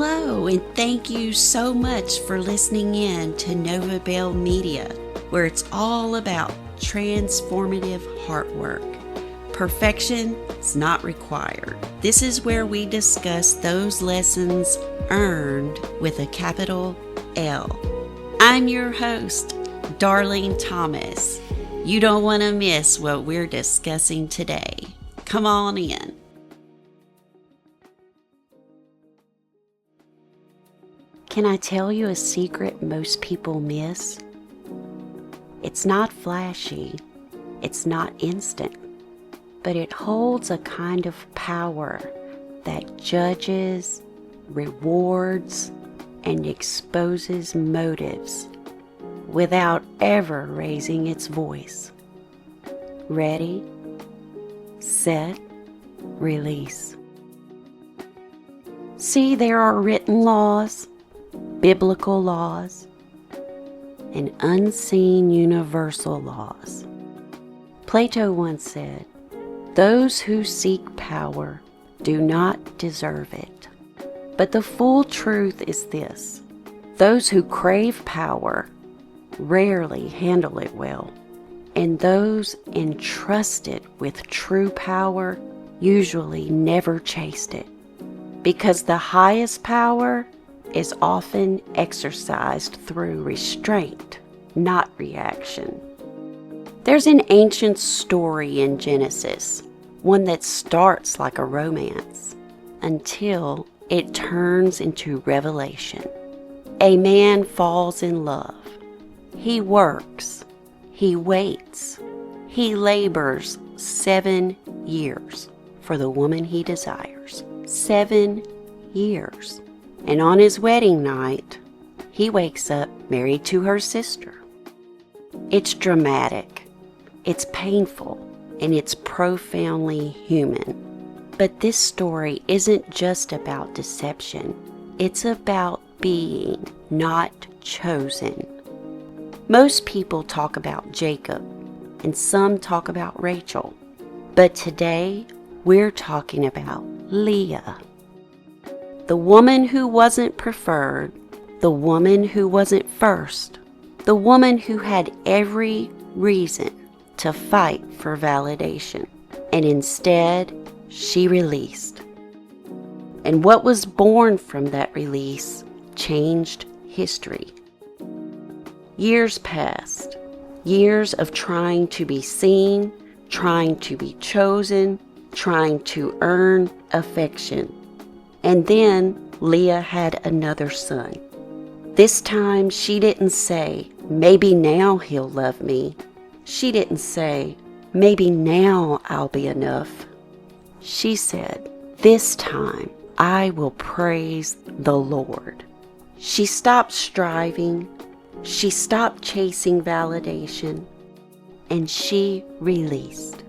Hello, and thank you so much for listening in to Nova Bell Media, where it's all about transformative heart work. Perfection is not required. This is where we discuss those lessons earned with a capital L. I'm your host, Darlene Thomas. You don't want to miss what we're discussing today. Come on in. Can I tell you a secret most people miss? It's not flashy, it's not instant, but it holds a kind of power that judges, rewards, and exposes motives without ever raising its voice. Ready, set, release. See, there are written laws, biblical laws, and unseen universal laws. Plato once said, "Those who seek power do not deserve it." But the full truth is this: those who crave power rarely handle it well, and those entrusted with true power usually never chased it, because the highest power is often exercised through restraint, not reaction. There's an ancient story in Genesis, one that starts like a romance until it turns into revelation. A man falls in love. He works. He waits. He labors 7 years for the woman he desires. 7 years. And on his wedding night, he wakes up married to her sister. It's dramatic, it's painful, and it's profoundly human. But this story isn't just about deception. It's about being not chosen. Most people talk about Jacob, and some talk about Rachel. But today, we're talking about Leah. The woman who wasn't preferred, the woman who wasn't first, the woman who had every reason to fight for validation, and instead she released. And what was born from that release changed history. Years passed, years of trying to be seen, trying to be chosen, trying to earn affection. And then Leah had another son. This time she didn't say, "Maybe now he'll love me." She didn't say, "Maybe now I'll be enough." She said, "This time I will praise the Lord." She stopped striving. She stopped chasing validation. And she released.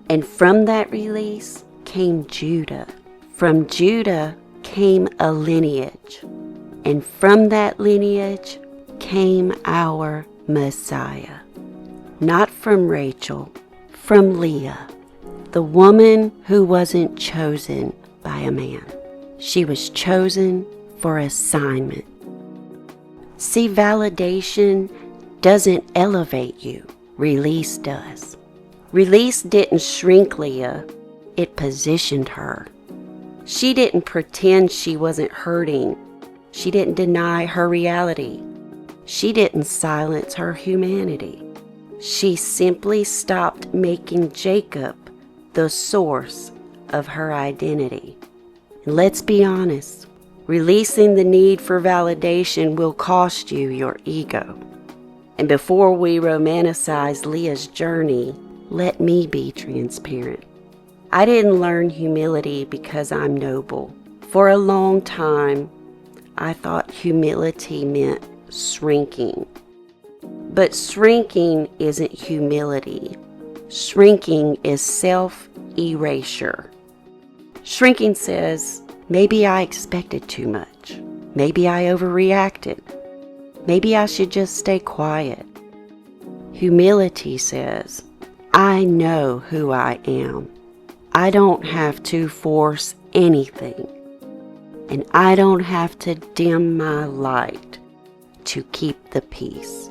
And from that release came Judah. From Judah came a lineage, and from that lineage came our Messiah. Not from Rachel, from Leah, the woman who wasn't chosen by a man. She was chosen for assignment. See, validation doesn't elevate you. Release does. Release didn't shrink Leah, it positioned her. She didn't pretend she wasn't hurting. She didn't deny her reality. She didn't silence her humanity. She simply stopped making Jacob the source of her identity. And let's be honest, releasing the need for validation will cost you your ego. And before we romanticize Leah's journey, let me be transparent. I didn't learn humility because I'm noble. For a long time, I thought humility meant shrinking. But shrinking isn't humility. Shrinking is self-erasure. Shrinking says, maybe I expected too much. Maybe I overreacted. Maybe I should just stay quiet. Humility says, I know who I am. I don't have to force anything. and I don't have to dim my light to keep the peace.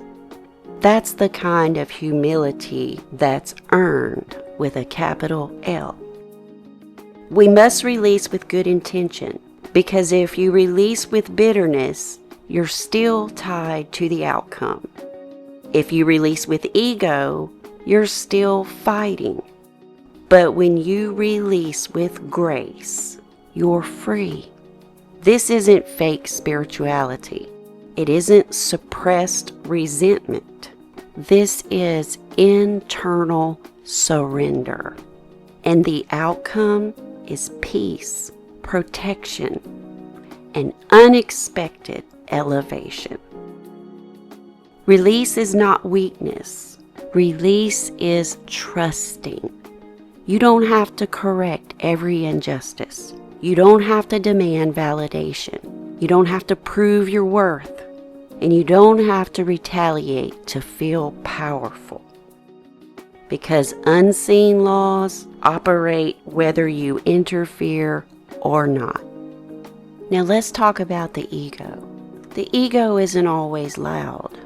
That's the kind of humility that's earned with a capital L. We must release with good intention, because if you release with bitterness, you're still tied to the outcome. If you release with ego, you're still fighting. But when you release with grace, you're free. This isn't fake spirituality. It isn't suppressed resentment. This is internal surrender. And the outcome is peace, protection, and unexpected elevation. Release is not weakness. Release is trusting. You don't have to correct every injustice. You don't have to demand validation. You don't have to prove your worth. And you don't have to retaliate to feel powerful. Because unseen laws operate whether you interfere or not. Now let's talk about the ego. The ego isn't always loud.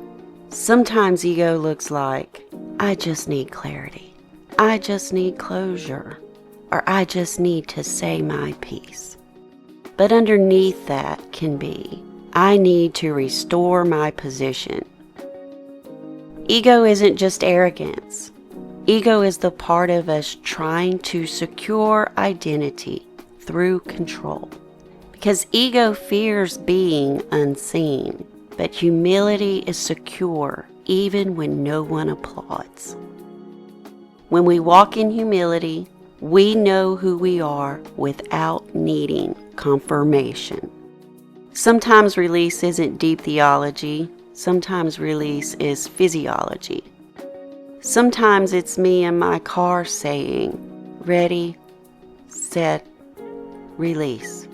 Sometimes ego looks like, I just need clarity. I just need closure. Or I just need to say my piece. But underneath that can be, I need to restore my position. Ego isn't just arrogance. Ego is the part of us trying to secure identity through control. Because ego fears being unseen, but humility is secure even when no one applauds. When we walk in humility, we know who we are without needing confirmation. Sometimes release isn't deep theology. Sometimes release is physiology. Sometimes it's me in my car saying, ready, set, release.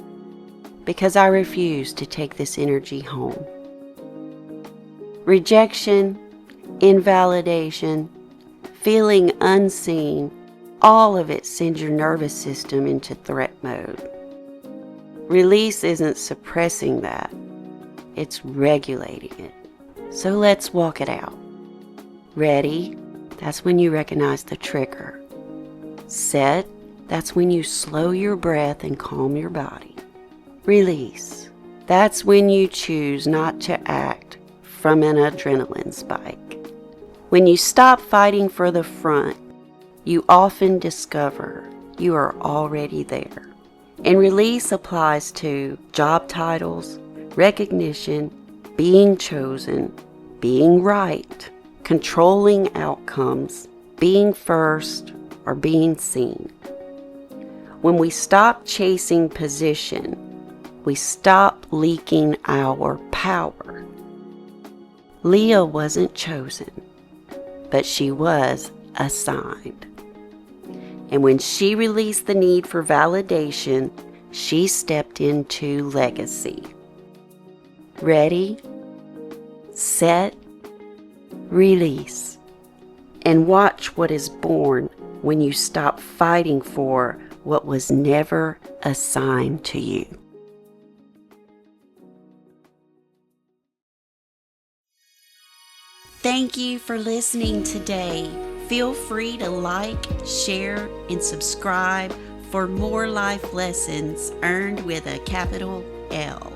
Because I refuse to take this energy home. Rejection, invalidation, feeling unseen, all of it sends your nervous system into threat mode. Release isn't suppressing that. It's regulating it. So let's walk it out. Ready? That's when you recognize the trigger. Set? That's when you slow your breath and calm your body. Release. That's when you choose not to act from an adrenaline spike. When you stop fighting for the front, you often discover you are already there. And release applies to job titles, recognition, being chosen, being right, controlling outcomes, being first, or being seen. When we stop chasing position, we stop leaking our power. Leah wasn't chosen, but she was assigned. And when she released the need for validation, she stepped into legacy. Ready, set, release. And watch what is born when you stop fighting for what was never assigned to you. Thank you for listening today. Feel free to like, share, and subscribe for more life lessons earned with a capital L.